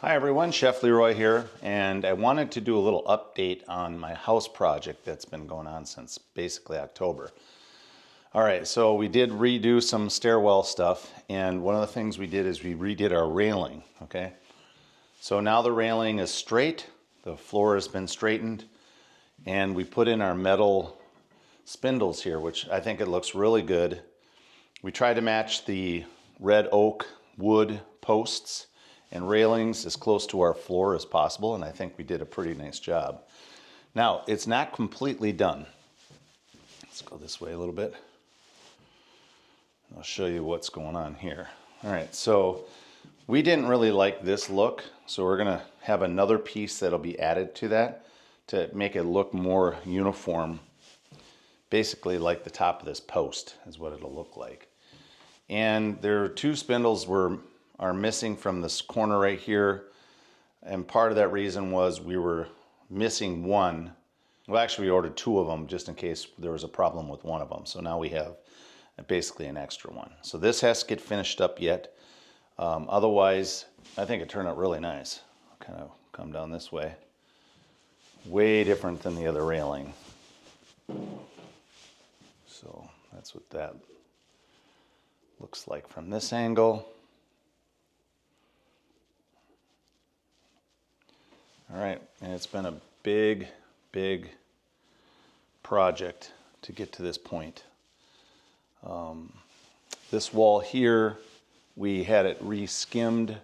Hi everyone, Chef Leroy here, and I wanted to do a little update on my house project that's been going on since basically October. All right, so we did redo some stairwell stuff, and one of the things we did is we redid our railing, okay? So now the railing is straight, the floor has been straightened, and we put in our metal spindles here, which I think it looks really good. We tried to match the red oak wood posts and railings as close to our floor as possible, and I think we did a pretty nice job. Now, it's not completely done. Let's go this way a little bit. I'll show you what's going on here. All right, so we didn't really like this look, so we're gonna have another piece that'll be added to that to make it look more uniform, basically like the top of this post is what it'll look like. And there are two spindles are missing from this corner right here, and part of that reason was we were missing one. Well, actually we ordered two of them just in case there was a problem with one of them, so now we have basically an extra one. So this has to get finished up yet. Otherwise I think it turned out really nice. I'll kind of come down this way. Way different than the other railing. So that's what that looks like from this angle. All right, and it's been a big project to get to this point. This wall here, we had it re-skimmed.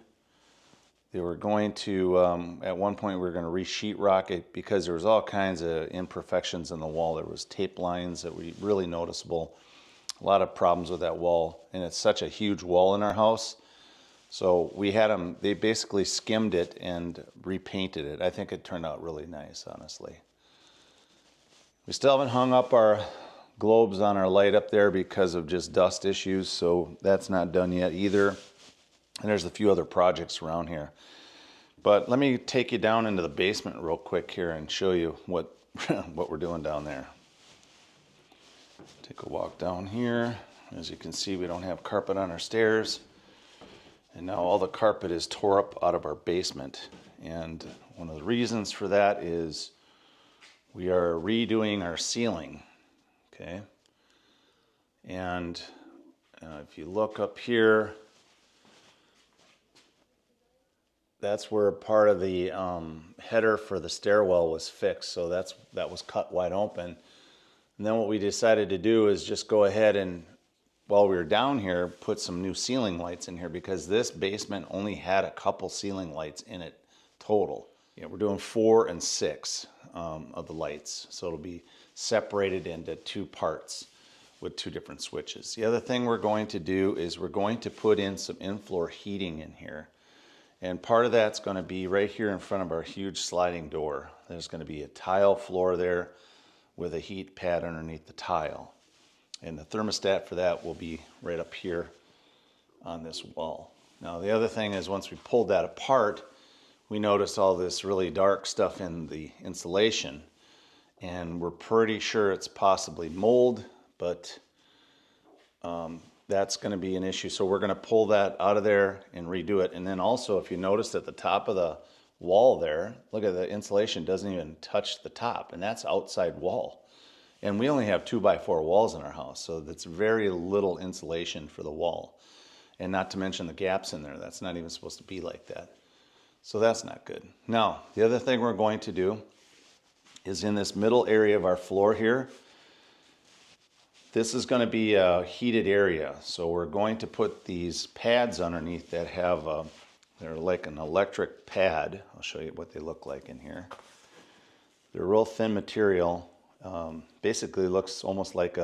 They were going to, at one point we were going to re-sheetrock it because there was all kinds of imperfections in the wall. There was tape lines that were really noticeable. A lot of problems with that wall, and it's such a huge wall in our house. So we had them, they basically skimmed it and repainted it. I think it turned out really nice, honestly. We still haven't hung up our globes on our light up there because of just dust issues, so that's not done yet either. And there's a few other projects around here. But let me take you down into the basement real quick here and show you what, what we're doing down there. Take a walk down here. As you can see, we don't have carpet on our stairs. And now all the carpet is tore up out of our basement. And one of the reasons for that is we are redoing our ceiling, okay? And if you look up here, that's where part of the header for the stairwell was fixed. So that was cut wide open. And then what we decided to do is just go ahead and, while we were down here, put some new ceiling lights in here because this basement only had a couple ceiling lights in it total. Yeah, we're doing 4 and 6 of the lights. So it'll be separated into two parts with two different switches. The other thing we're going to do is we're going to put in some in-floor heating in here. And part of that's going to be right here in front of our huge sliding door. There's going to be a tile floor there with a heat pad underneath the tile. And the thermostat for that will be right up here on this wall. Now the other thing is once we pulled that apart, we noticed all this really dark stuff in the insulation. And we're pretty sure it's possibly mold, but that's going to be an issue. So we're going to pull that out of there and redo it. And then also, if you noticed at the top of the wall there, look at the insulation doesn't even touch the top, and that's outside wall. And we only have 2x4 walls in our house, so that's very little insulation for the wall. And not to mention the gaps in there, that's not even supposed to be like that. So that's not good. Now, the other thing we're going to do is in this middle area of our floor here, this is going to be a heated area. So we're going to put these pads underneath that have, they're like an electric pad. I'll show you what they look like in here. They're real thin material. Basically looks almost like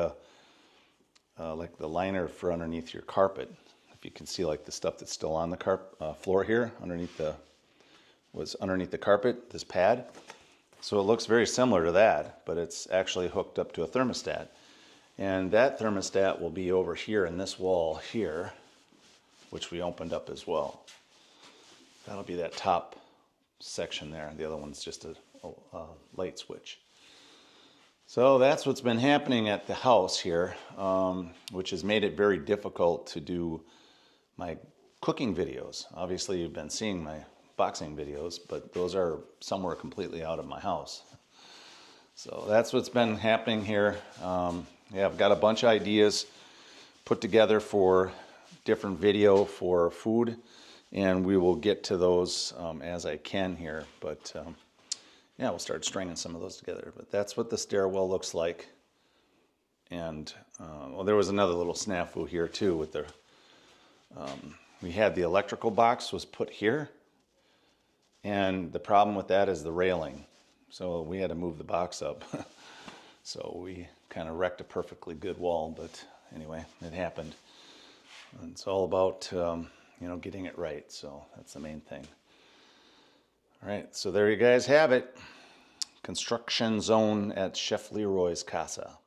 like the liner for underneath your carpet. If you can see like the stuff that's still on the floor here, underneath the carpet, this pad. So it looks very similar to that, but it's actually hooked up to a thermostat. And that thermostat will be over here in this wall here, which we opened up as well. That'll be that top section there. The other one's just a light switch. So that's what's been happening at the house here, which has made it very difficult to do my cooking videos. Obviously, you've been seeing my boxing videos, but those are somewhere completely out of my house. So that's what's been happening here. Yeah, I've got a bunch of ideas put together for different video for food, and we will get to those as I can here. But yeah, we'll start stringing some of those together. But that's what the stairwell looks like. And well, there was another little snafu here too with the, we had the electrical box was put here, and the problem with that is the railing. So we had to move the box up. So we kind of wrecked a perfectly good wall, but anyway, it happened. And it's all about, you know, getting it right. So that's the main thing. All right, so there you guys have it. Construction zone at Chef Leroy's Casa.